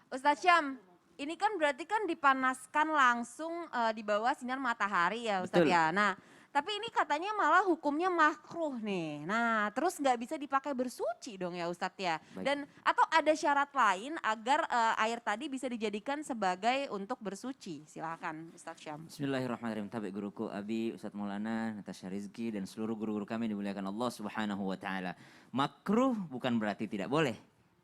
Ustadz Syam, ini kan berarti kan dipanaskan langsung di bawah sinar matahari ya Ustadz Betul. ya. Nah, tapi ini katanya malah hukumnya makruh nih. Nah, terus nggak bisa dipakai bersuci dong ya Ustadz ya. Baik. Dan atau ada syarat lain agar air tadi bisa dijadikan sebagai untuk bersuci. Silakan Ustadz Syam. Bismillahirrahmanirrahim. Tabi guruku Abi, Ustadz Maulana, Natasha Rizki, dan seluruh guru-guru kami dimuliakan Allah Subhanahu wa Ta'ala. Makruh bukan berarti tidak boleh.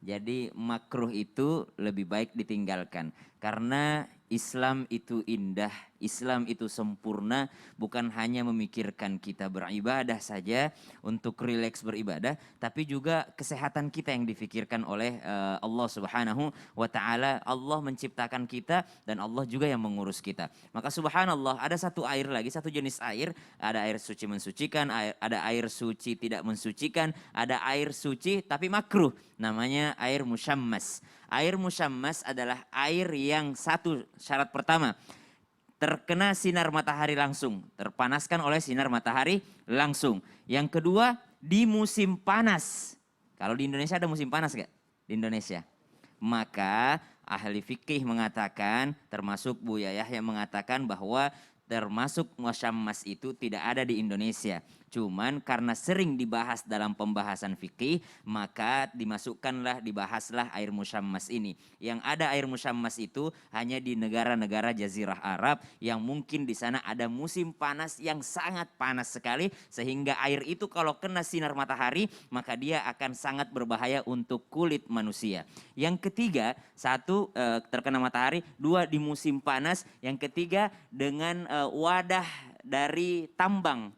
Jadi makruh itu lebih baik ditinggalkan. Karena Islam itu indah, Islam itu sempurna, bukan hanya memikirkan kita beribadah saja untuk rileks beribadah, tapi juga kesehatan kita yang difikirkan oleh Allah Subhanahu wa Ta'ala. Allah menciptakan kita dan Allah juga yang mengurus kita. Maka subhanallah, ada satu air lagi, satu jenis air, ada air suci mensucikan, ada air suci tidak mensucikan, ada air suci tapi makruh, namanya air musyammas. Air musyammas adalah air yang satu syarat pertama, terkena sinar matahari langsung, terpanaskan oleh sinar matahari langsung. Yang kedua, di musim panas. Kalau di Indonesia ada musim panas gak? Di Indonesia. Maka ahli fikih mengatakan, termasuk Buya Yahya mengatakan bahwa termasuk musyammas itu tidak ada di Indonesia. Cuman karena sering dibahas dalam pembahasan fikih, maka dibahaslah air musyammas ini. Yang ada air musyammas itu hanya di negara-negara Jazirah Arab yang mungkin di sana ada musim panas yang sangat panas sekali, sehingga air itu kalau kena sinar matahari maka dia akan sangat berbahaya untuk kulit manusia. Yang ketiga, satu terkena matahari, dua di musim panas, yang ketiga dengan wadah dari tambang.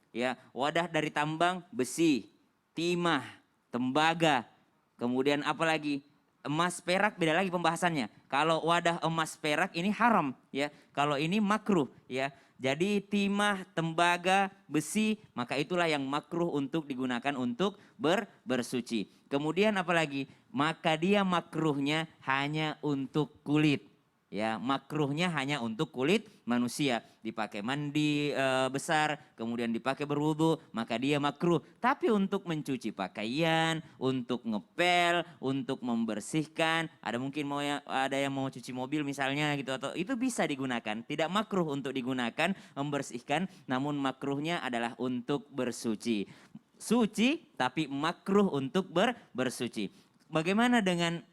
Ya, wadah dari tambang, besi, timah, tembaga, kemudian apalagi emas, perak, beda lagi pembahasannya. Kalau wadah emas, perak ini haram ya. Kalau ini makruh ya. Jadi timah, tembaga, besi, maka itulah yang makruh untuk digunakan untuk bersuci. Kemudian apalagi? Maka dia makruhnya hanya untuk kulit. Ya, makruhnya hanya untuk kulit manusia, dipakai mandi besar, kemudian dipakai berwudu, maka dia makruh. Tapi untuk mencuci pakaian, untuk ngepel, untuk membersihkan, ada mungkin ada yang mau cuci mobil misalnya gitu, atau itu bisa digunakan. Tidak makruh untuk digunakan membersihkan, namun makruhnya adalah untuk bersuci. Suci tapi makruh untuk bersuci. Bagaimana dengan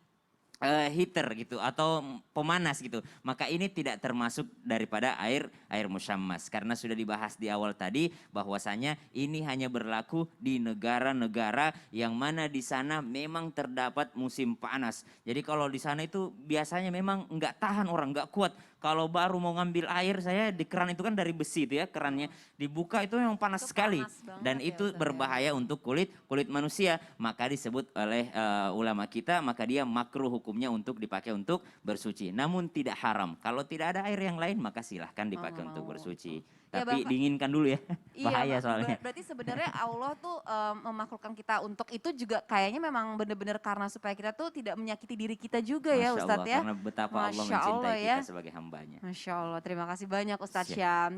heater gitu atau pemanas gitu, maka ini tidak termasuk daripada air musyammas, karena sudah dibahas di awal tadi bahwasanya ini hanya berlaku di negara-negara yang mana di sana memang terdapat musim panas. Jadi kalau di sana itu biasanya memang nggak tahan orang, nggak kuat. Kalau baru mau ngambil air, saya di keran itu kan dari besi itu ya, kerannya dibuka itu memang panas Itu sekali, panas dan banget ya itu Ustadz ya. berbahaya untuk kulit manusia. Maka disebut oleh ulama kita, maka dia makruh hukumnya untuk dipakai untuk bersuci, namun tidak haram. Kalau tidak ada air yang lain maka silahkan Oh, dipakai nggak untuk mau. bersuci. Ya Tapi Bapak, dinginkan dulu ya, iya, bahaya soalnya. berarti sebenarnya Allah tuh memakhlukkan kita untuk itu juga kayaknya memang benar-benar karena supaya kita tuh tidak menyakiti diri kita juga ya Masya Allah, Ustadz ya. karena betapa Allah Masya Allah mencintai ya. kita sebagai hambanya. Masya Allah, terima kasih banyak Ustadz Siap. Syam.